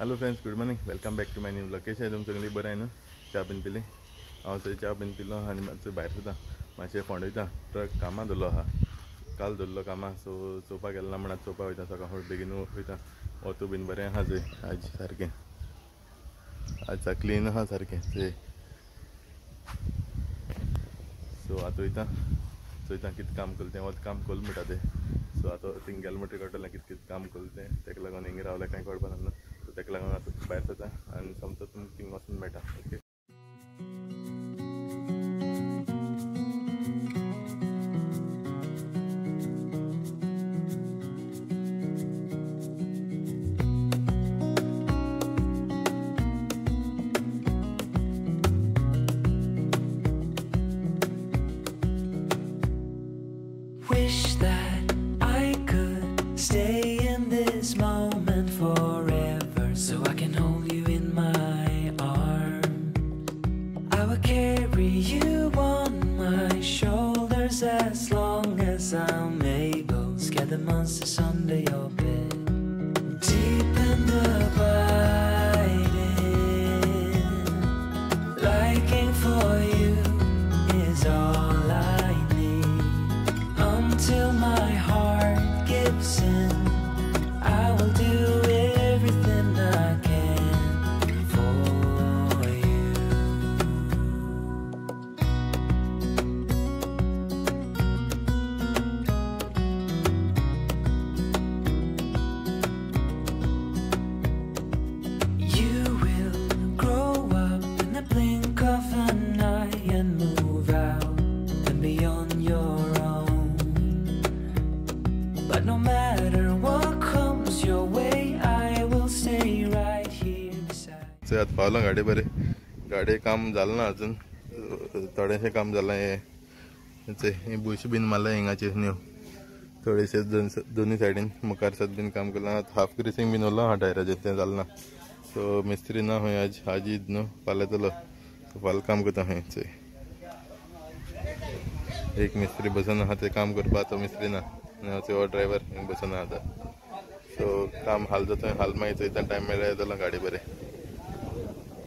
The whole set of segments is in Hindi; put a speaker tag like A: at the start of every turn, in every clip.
A: Hello friends, good morning. Welcome back to my new location. तुमचं सगळी बरं आहे ना? च्या बीन पिली? हांव थंय च्या बीन पिलो आनी मातसो भायर सुद्दां मातशें फोंडयता. ट्रक कामां दवरलो आहा, काल दवरलो कामां. सो चोवपाक गेलो ना म्हणून चोवपाक वयता. सकाळ फुडें बेगीन वयता. वोतू बीन बरें आहा थंय आज सारकें. आज क्लीन आहा सारकें थंय. सो आतां वयता, चोयता कितें काम करलें तें. वत काम कोल म्हणटा तें. सो आतां थिंग गेलो म्हणटकीर कळटलें कितें कितें काम करलें तें. तेका लागून हिंगा रावल्यार कांय कळपाना न्हू. सो तेका लागून आतां भायर सरता आनी समतो तुमकां थिंग वचून मेळटा. Okay.
B: Wish that I could stay in this moment forever, so I can hold you in my arms. I will carry you on my shoulders as long as I'm able. Scare the monsters under your bed. Deep in the abiding, liking for you is all I need. Until my heart gives in, I will do everything I can for you. You will grow up in the blink of an eye and move out and beyond your own. But no matter what comes your way, I will stay right here beside.
A: चोय आतां पावलो गाडी बरें. गाडी काम जालें ना अजून, थोडेंशें काम जालां. हे बुश बीन मारला हिंगाचेर न्यू. थोडेशें दोनी सायडीन मुखार सायड बीन काम केलां. आतां हाफ ग्रिसींग बीन उरलां आहा टायराचेर, तें जालें ना. सो मिस्त्री ना खंय आज ईद न्हू, फाल्यां येतलो. सो फाल्यां काम करता खंय चोय. एक मिस्त्री बसून आहा तें काम करपा. तो मिस्त्री ना आनी हांव हो ड्रायव्हर हिंग बसून आहा आतां. सो काम हाल जाता, हाल मागीर चोयता. टायम मेळ्ळ्यार येतलो गाडी बरें.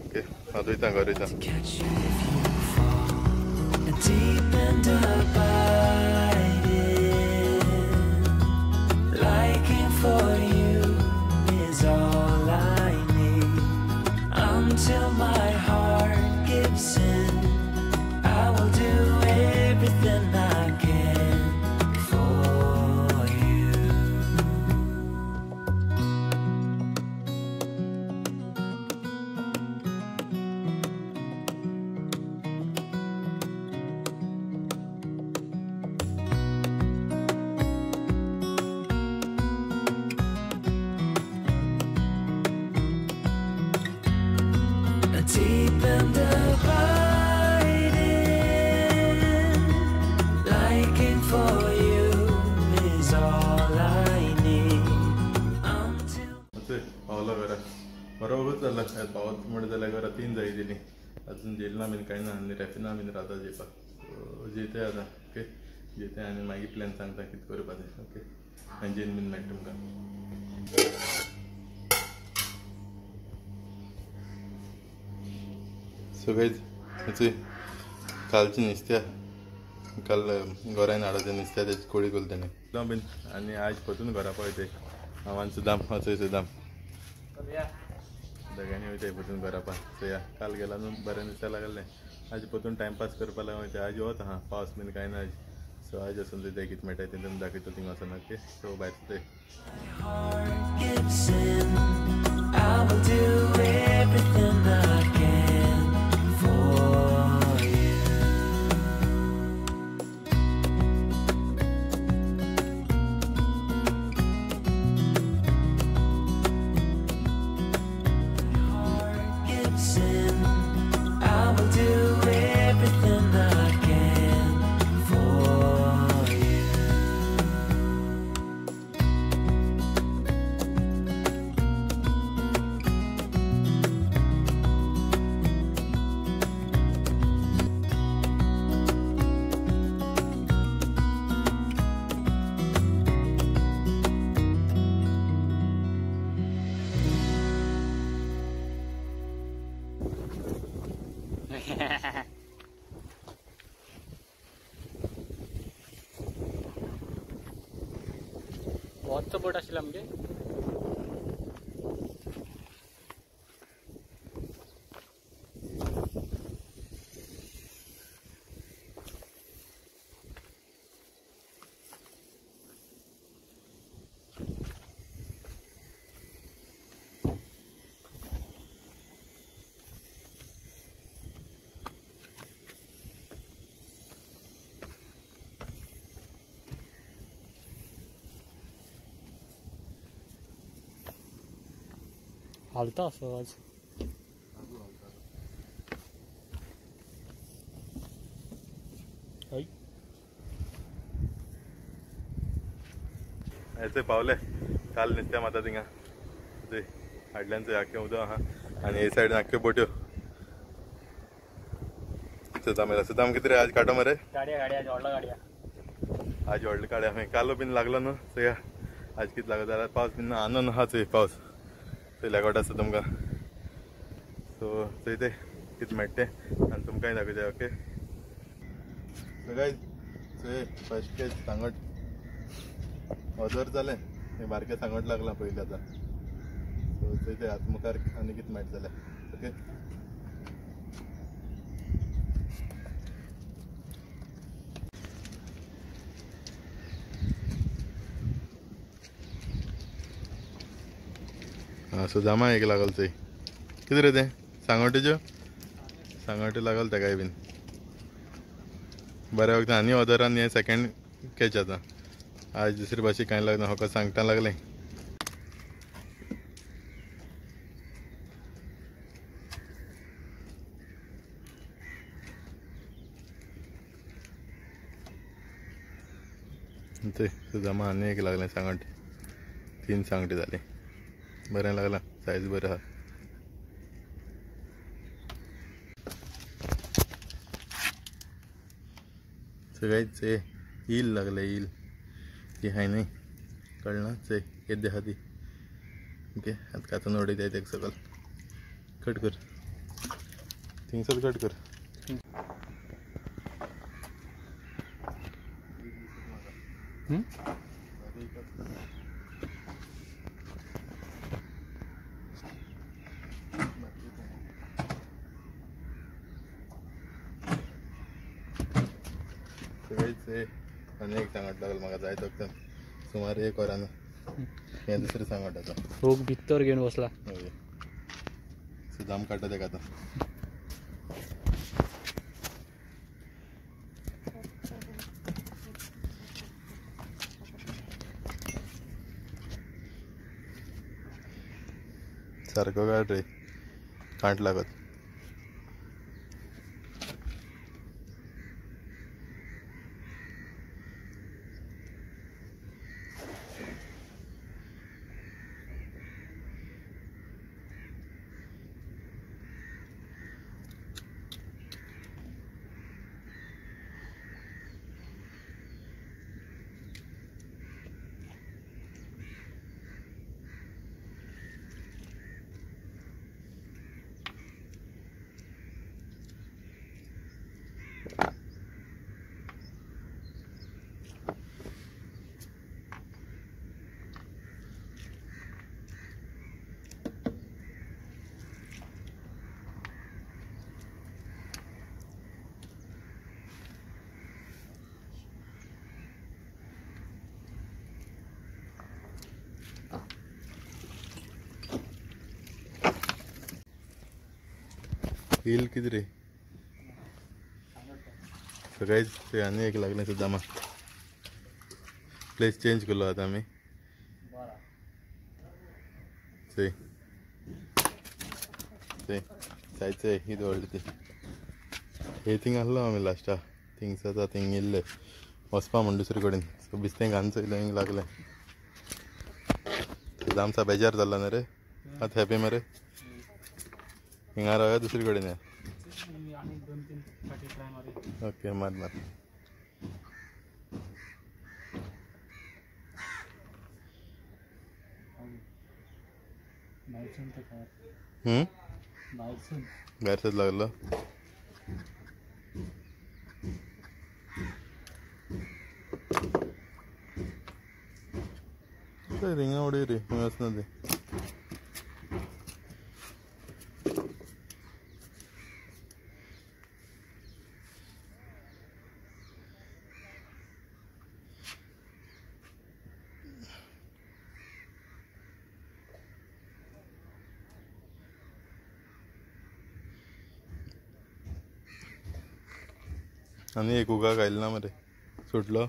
A: ओके, हांव वयता घर वयता.
B: Catch you if you fall. Deep and abiding, liking for you is all I need. Until my heart gives in, I will do everything I can for you. Deep and abiding, liking for you is all I need. Until
A: पावलो घरा बरोबर जालें. पावत म्हणटा जाल्यार घरा 3 जाय दिली. अजून जेलना बीन कांय ना आनी रॅफिना बीन रावता जेवपाक. सो जेयता आतां. ओके, जेयता आनी मागीर प्लॅन सांगता कितें करपा तें. ओके, आनी जेन बीन मेळटा तुमकां. सो गायज कालची नुस्त्या, काल गोरायन हाडोचें नुस्त्या तेजी कोळी केली तेणें बीन. आनी आज परतून घरा पळयताय हांव आनी सुदाम. चोय सुदाम दोगांनी वयताय परतून घरा पा. चोया काल गेला न्हू, बरें नुस्तें लागलें. आज परतून टायमपास करपा लागून वयता. आज वता आहा, पावस बीन कांय ना आज. सो आज वचून चोयताय कितें मेळटाय तें तुमकां दाखयता थिंग वचून. ओके, सो भायर सरताय.
B: heart gives in, I will do everything I can for you. Heart gives in, I will do everything I can for you.
C: मस्त बोट आशिल्ला म्हणजे हालता असं आज
A: याचे पावले काल नुस्त्या माता थिंगा ते हाडल्यांचे आख्खे उदक आहा आणि हे सायडीन आख्ख्यो बोट्यो सुदाम कितें रे आज काटो मरे
C: गाड्या आज व्हडला गाड्या
A: आज व्हडले काडे हांवें कालो बीन लागलो न्हू चोया आज कितें लागलो जाल्यार पावस बीन आनंद आहा चोय पावस थंय लेगोट आसा तुमकां सो थंय ते कितें मेळटा तें आनी तुमकांय दाखयता ओके सो गायज चोय फर्स्ट केस सांगट ऑर्डर जालें हें बारकें सांगट लागलां पयलीं आतां सो थंय ते आतां मुखार आनी कितें मेळटा जाल्यार ओके सुदामा एक लागल चोय कितें रे तें सांगोट्यो सांगोट्यो लागल तेकाय बीन बऱ्या वखदां आनी ऑर्डरान हें सेकंड कॅच आतां आज दुसरी भाशेक कांय लागना फकत सांगटा लागलें ते सुदामा आनी एक लागलें सांगट 3 सांगटी जाली बरें लागलां सायज बरें आहा सगळेच ईल लागले ईल ती हाय न्ही कळना चय येद्दे आहा ती ओके आतां कातून उडयता तेका सकल कट कर थिंगसर कट कर सगळेच आनी एक सांगट लागल म्हाका जाय तो सुमार 1 वरान हें दुसरें सांगट आसा
C: रोग भितर घेवन बसला
A: हय सुदाम काडटा तेका आतां सारको काड रे कांट लागत ईल कितें रे सगळेच ते आनी एक लागलें सुदामा प्लेस चेंज केलो आतां आमी चय चय जायचें ही दवरली ती हे थिंग आहलो आमी लास्टा थिंग्स आसा थिंग येयल्ले वचपा म्हण दुसरे कडेन सो बिस्तें घान चयलो हिंग लागलें सुदामचा बेजार जाल्लो न्ही रे आतां हॅपी मरे हिंगा रावया दुसरे कडेन या ओके मार मार भायरसूच लागलो ते रिंगा उडी रे खंय वचना ते आणि एक उगा खायला ना मरे सुटलो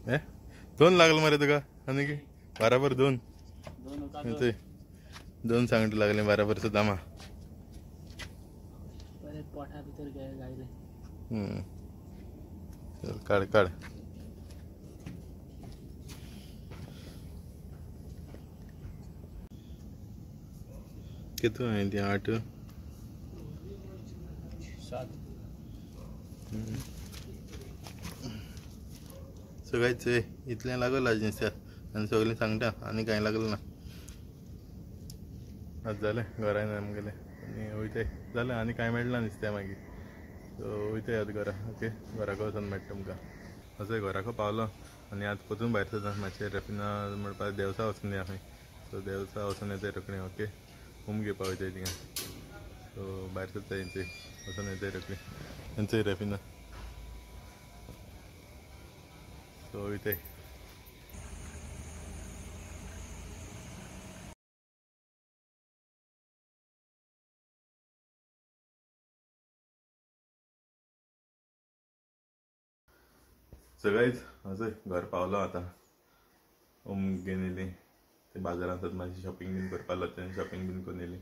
A: ए 2 लागलं मरे तुका आणि की बराबर 2 ते 2 सांगट लागले बराबरचं दामा
C: पोटा भितर गायले
A: चल काढ काढ किती आहे ती 8
C: 7
A: सगळ्याच इतलें लागल आज नुस्त्याक आनी सगळें सांगता आनी कांय लागलें ना आज जालें घरान आमगेलें आनी वयताय जालें आनी कांय मेळना नुस्तें मागीर सो वयताय आतां घरा ओके घराक वचून मेळटा तुमकां असो घराको पावलो आनी आतां परतून भायर सरता मातशें रेपिना म्हणपाक देवसा वचून या खंय सो देवसा वचून येताय रोखडें ओके रूम घेवपा वयताय थिंगा सो भायर सरता हेंचें वचून येताय रोखडें हेंचेय रेपिना सो वयताय सगळेच असं घर पावलो आता घेवन येयली ते बाजारांत मातशी शॉपिंग बीन करपाक लागता शॉपिंग बीन करून येयली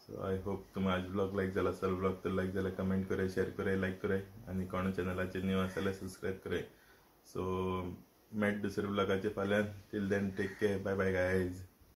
A: सो आय होप तुम्हाला आज ब्लॉग लायक जाला आसतलो ब्लॉग तर लायक जाल्यार कमेंट कराय शेअर कराय लायक कराय आनी कोणा चॅनलाचेर न्यू आसा जाल्यार सबस्क्रायब कराय सो मेट दुसऱ्या ब्लॉगाचेर फाल्यां till then take care bye bye guys